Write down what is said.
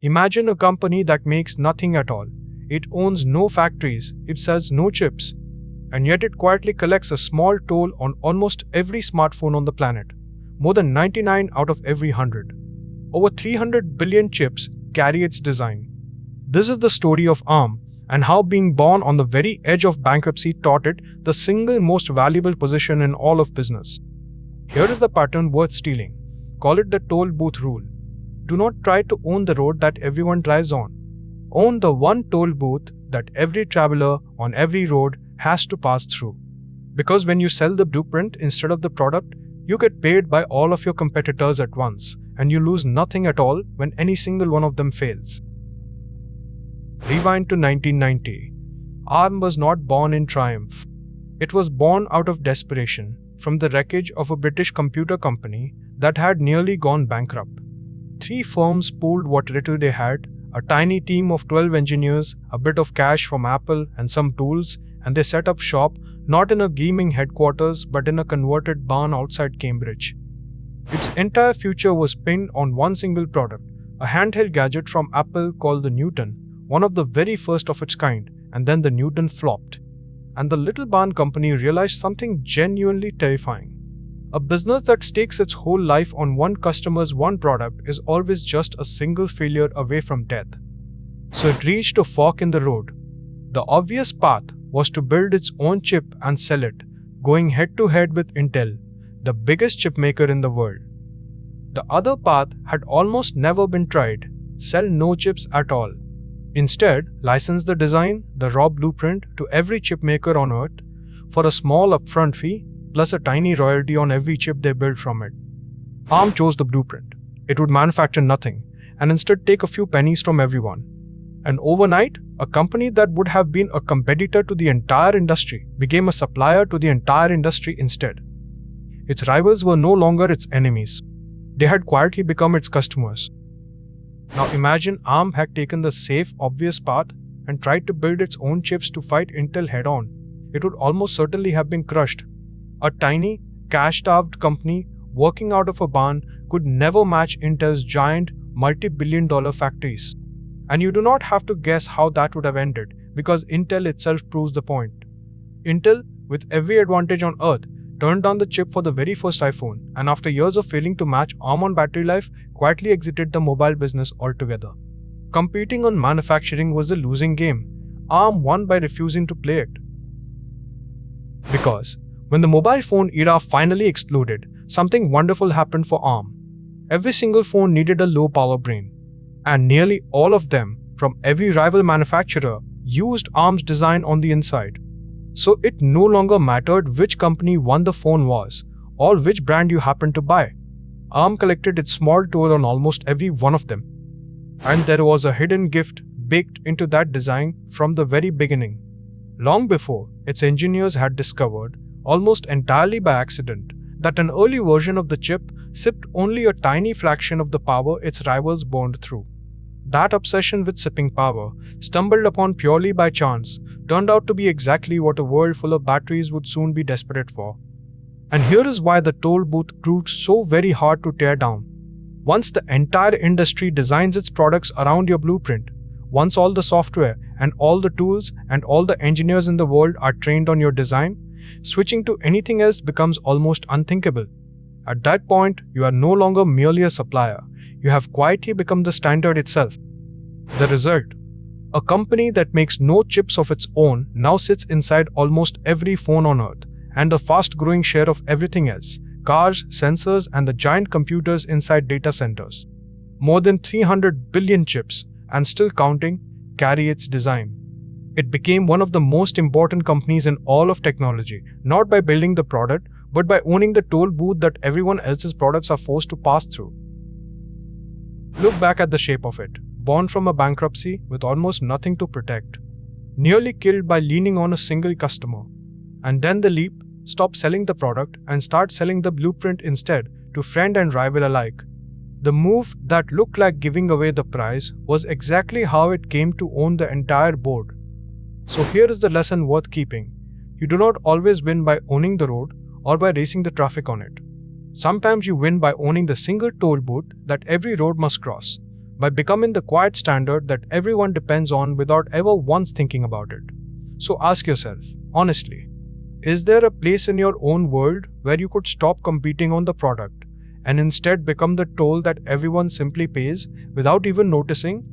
Imagine a company that makes nothing at all. It owns no factories, it sells no chips, and yet it quietly collects a small toll on almost every smartphone on the planet. More than 99 out of every 100. Over 300 billion chips carry its design. This is the story of ARM, and how being born on the very edge of bankruptcy taught it the single most valuable position in all of business. Here is the pattern worth stealing. Call it the toll booth rule. Do not try to own the road that everyone drives on. Own the one toll booth that every traveler on every road has to pass through. Because when you sell the blueprint instead of the product, you get paid by all of your competitors at once, and you lose nothing at all when any single one of them fails. Rewind to 1990. ARM was not born in triumph. It was born out of desperation, from the wreckage of a British computer company that had nearly gone bankrupt. 3 firms pooled what little they had, a tiny team of 12 engineers, a bit of cash from Apple and some tools, and they set up shop not in a gaming headquarters but in a converted barn outside Cambridge. Its entire future was pinned on one single product, a handheld gadget from Apple called the Newton, one of the very first of its kind, and then the Newton flopped. And the little barn company realized something genuinely terrifying. A business that stakes its whole life on one customer's one product is always just a single failure away from death. So it reached a fork in the road. The obvious path was to build its own chip and sell it, going head to head with Intel, the biggest chip maker in the world. The other path had almost never been tried: sell no chips at all. Instead, license the design, the raw blueprint, to every chip maker on Earth for a small upfront fee, plus a tiny royalty on every chip they built from it. ARM chose the blueprint. It would manufacture nothing, and instead take a few pennies from everyone. And overnight, a company that would have been a competitor to the entire industry became a supplier to the entire industry instead. Its rivals were no longer its enemies. They had quietly become its customers. Now imagine ARM had taken the safe, obvious path and tried to build its own chips to fight Intel head-on. It would almost certainly have been crushed. A tiny, cash-starved company working out of a barn could never match Intel's giant, multi-billion-dollar factories. And you do not have to guess how that would have ended, because Intel itself proves the point. Intel, with every advantage on Earth, turned down the chip for the very first iPhone, and after years of failing to match ARM on battery life, quietly exited the mobile business altogether. Competing on manufacturing was a losing game. ARM won by refusing to play it. Because when the mobile phone era finally exploded, something wonderful happened for ARM. Every single phone needed a low-power brain, and nearly all of them, from every rival manufacturer, used ARM's design on the inside. So it no longer mattered which company won the phone was, or which brand you happened to buy. ARM collected its small toll on almost every one of them. And there was a hidden gift baked into that design from the very beginning. Long before its engineers had discovered, almost entirely by accident, that an early version of the chip sipped only a tiny fraction of the power its rivals burned through. That obsession with sipping power, stumbled upon purely by chance, turned out to be exactly what a world full of batteries would soon be desperate for. And here is why the toll booth proved so very hard to tear down. Once the entire industry designs its products around your blueprint, once all the software and all the tools and all the engineers in the world are trained on your design, switching to anything else becomes almost unthinkable. At that point, you are no longer merely a supplier. You have quietly become the standard itself. The result: a company that makes no chips of its own now sits inside almost every phone on Earth, and a fast-growing share of everything else: cars, sensors, and the giant computers inside data centers. More than 300 billion chips, and still counting, carry its design. It became one of the most important companies in all of technology, not by building the product, but by owning the toll booth that everyone else's products are forced to pass through. Look back at the shape of it, born from a bankruptcy with almost nothing to protect, nearly killed by leaning on a single customer. And then the leap: stop selling the product and start selling the blueprint instead, to friend and rival alike. The move that looked like giving away the prize was exactly how it came to own the entire board. So here is the lesson worth keeping. You do not always win by owning the road or by racing the traffic on it. Sometimes you win by owning the single toll booth that every road must cross. by becoming the quiet standard that everyone depends on without ever once thinking about it. So ask yourself, honestly, is there a place in your own world where you could stop competing on the product and instead become the toll that everyone simply pays without even noticing?